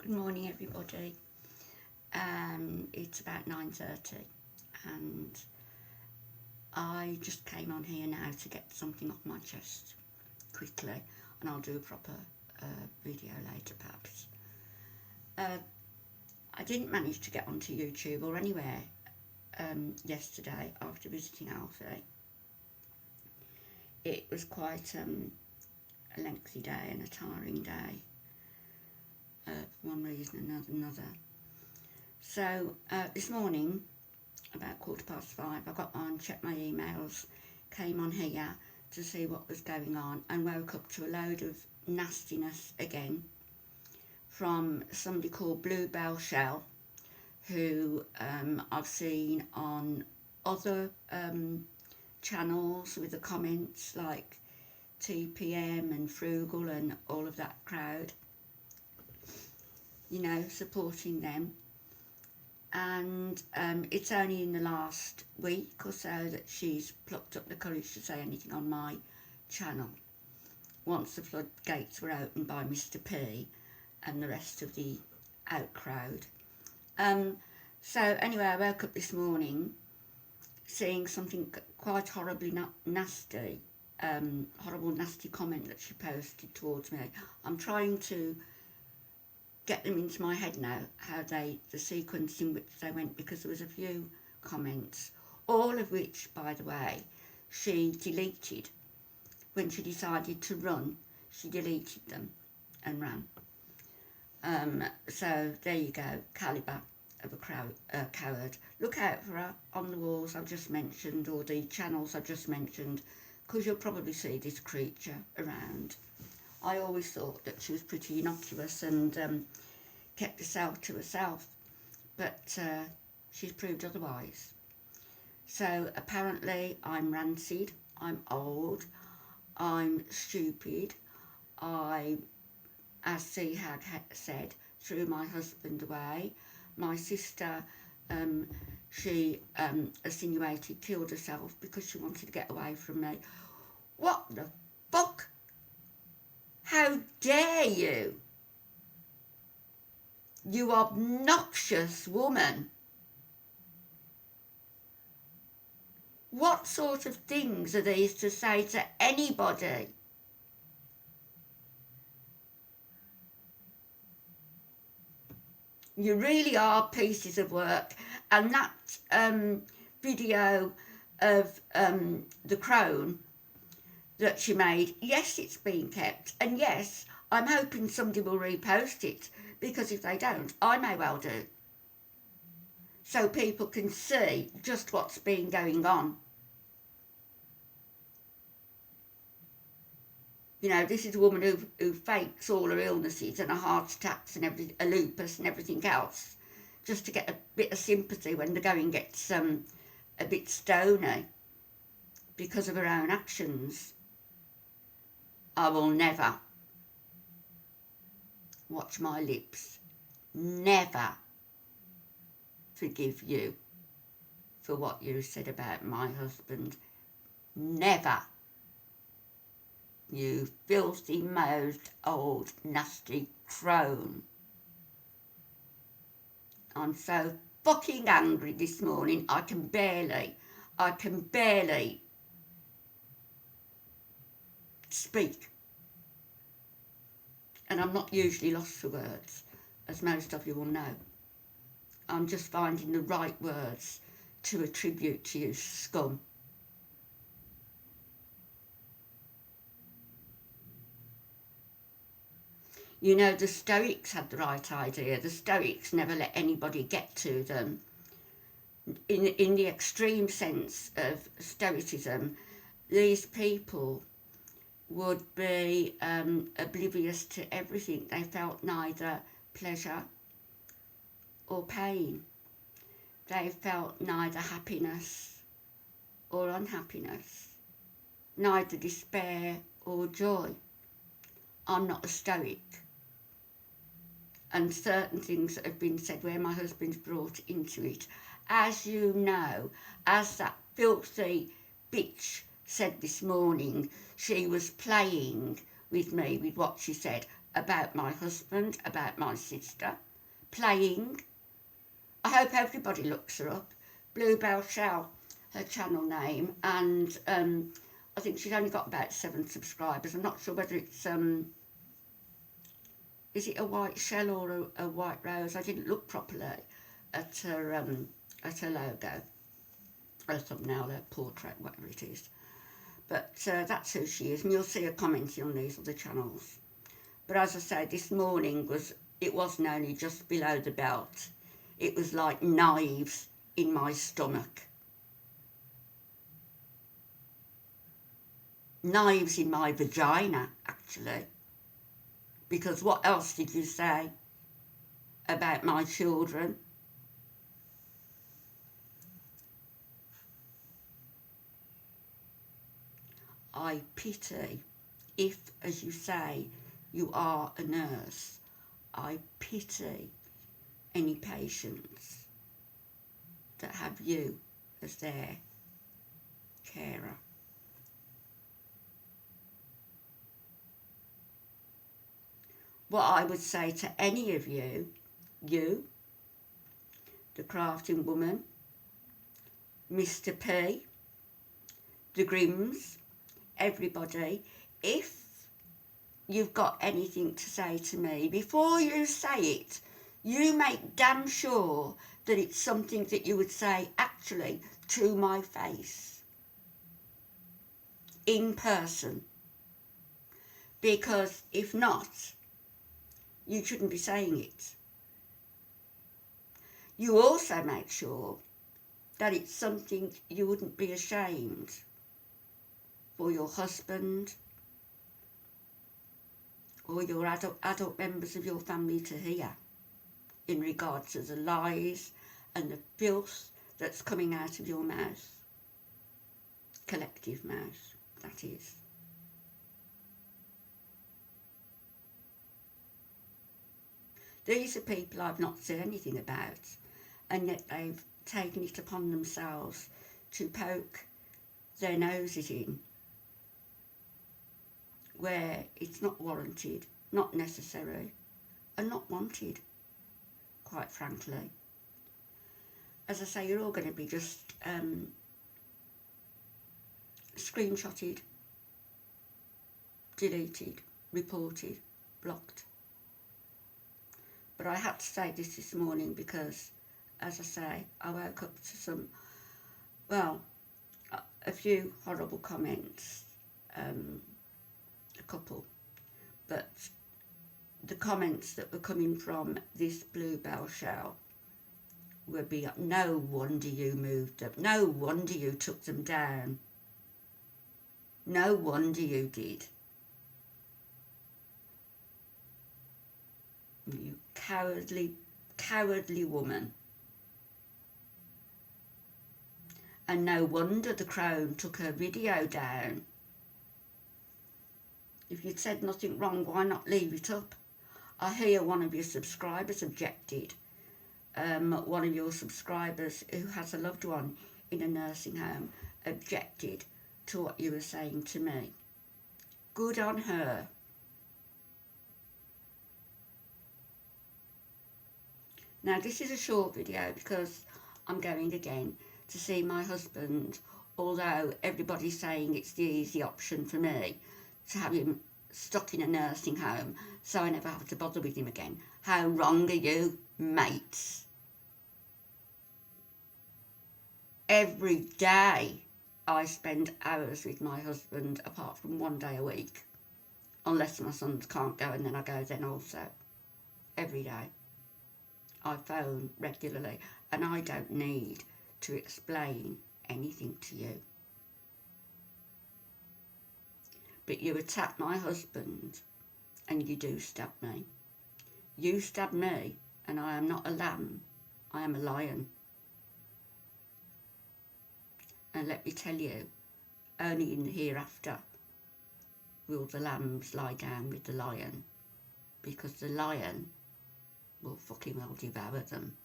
Good morning, everybody. It's about 9:30, and I just came on here now to get something off my chest quickly, and I'll do a proper video later, perhaps. I didn't manage to get onto YouTube or anywhere yesterday after visiting Alfie. It was quite a lengthy day and a tiring day. For one reason or another. So this morning, about 5:15, I got on, checked my emails, came on here to see what was going on, and woke up to a load of nastiness again from somebody called Bluebell Shell, who I've seen on other channels with the comments like TPM and Frugal and all of that crowd, you know, supporting them. And it's only in the last week or so that she's plucked up the courage to say anything on my channel, once the floodgates were opened by Mr. P and the rest of the outcrowd. So anyway, I woke up this morning seeing something quite horribly nasty, horrible nasty comment that she posted towards me. I'm trying to get them into my head now, how the sequence in which they went, because there was a few comments, all of which, by the way, she deleted. When she decided to run, she deleted them and ran. So there you go, calibre of a coward. Look out for her on the walls I've just mentioned, or the channels I've just mentioned, because you'll probably see this creature around. I always thought that she was pretty innocuous and kept herself to herself, but she's proved otherwise. So apparently I'm rancid, I'm old, I'm stupid. I, as C had said, threw my husband away. My sister, she insinuated killed herself because she wanted to get away from me. What the fuck? How dare you? You obnoxious woman. What sort of things are these to say to anybody? You really are pieces of work. And that video of the crone that she made, yes, it's been kept, and yes, I'm hoping somebody will repost it, because if they don't, I may well do, so people can see just what's been going on. You know, this is a woman who fakes all her illnesses and her heart attacks and a lupus and everything else, just to get a bit of sympathy when the going gets a bit stony because of her own actions. I will never, watch my lips, never forgive you for what you said about my husband. Never. You filthy mouthed old nasty crone. I'm so fucking angry this morning, I can barely speak. And I'm not usually lost for words, as most of you will know. I'm just finding the right words to attribute to you, scum. You know, the Stoics had the right idea. The Stoics never let anybody get to them. In the extreme sense of Stoicism, these people would be oblivious to everything. They felt neither pleasure or pain. They felt neither happiness or unhappiness, neither despair or joy. I'm not a Stoic. And certain things that have been said where my husband's brought into it, as you know, as that filthy bitch said this morning, she was playing with me with what she said about my husband, about my sister, playing. I hope everybody looks her up. Bluebell Shell, her channel name, and I think she's only got about 7 subscribers. I'm not sure whether it's is it a white shell or a white rose? I didn't look properly at her logo, her thumbnail, her portrait, whatever it is. But that's who she is, and you'll see her commenting on these other channels. But as I said, this morning it wasn't only just below the belt. It was like knives in my stomach. Knives in my vagina, actually. Because what else did you say about my children? I pity, if, as you say, you are a nurse, I pity any patients that have you as their carer. What I would say to any of you, the crafting woman, Mr. P, the Grims, everybody, if you've got anything to say to me, before you say it, you make damn sure that it's something that you would say actually to my face, in person. Because if not, you shouldn't be saying it. You also make sure that it's something you wouldn't be ashamed for your husband or your adult members of your family to hear in regards to the lies and the filth that's coming out of your mouth. Collective mouth, that is. These are people I've not said anything about, and yet they've taken it upon themselves to poke their noses in where it's not warranted, not necessary, and not wanted, quite frankly. As I say, you're all going to be just screenshotted, deleted, reported, blocked. But I had to say this morning because, as I say, I woke up to some, well, a few horrible comments, a couple, but the comments that were coming from this Bluebell Shell were no wonder you moved them, no wonder you took them down, no wonder you did. You cowardly woman. And no wonder the Crown took her video down. If you'd said nothing wrong, why not leave it up? I hear one of your subscribers objected. One of your subscribers who has a loved one in a nursing home objected to what you were saying to me. Good on her. Now, this is a short video because I'm going again to see my husband, although everybody's saying it's the easy option for me to have him stuck in a nursing home so I never have to bother with him again. How wrong are you, mates? Every day I spend hours with my husband, apart from one day a week, unless my sons can't go, and then I go then also. Every day. I phone regularly, and I don't need to explain anything to you. But you attack my husband, and you do stab me. You stab me, and I am not a lamb, I am a lion. And let me tell you, only in the hereafter will the lambs lie down with the lion, because the lion will fucking well devour them,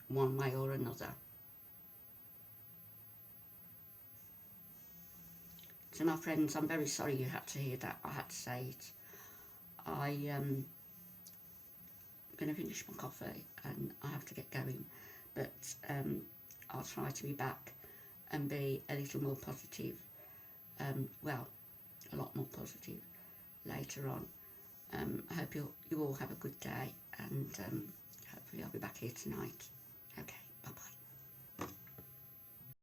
one way or another. to my friends, I'm very sorry you had to hear that. I had to say it. I'm going to finish my coffee and I have to get going, but I'll try to be back and be a little more positive, well, a lot more positive later on. I hope you all have a good day, and hopefully I'll be back here tonight.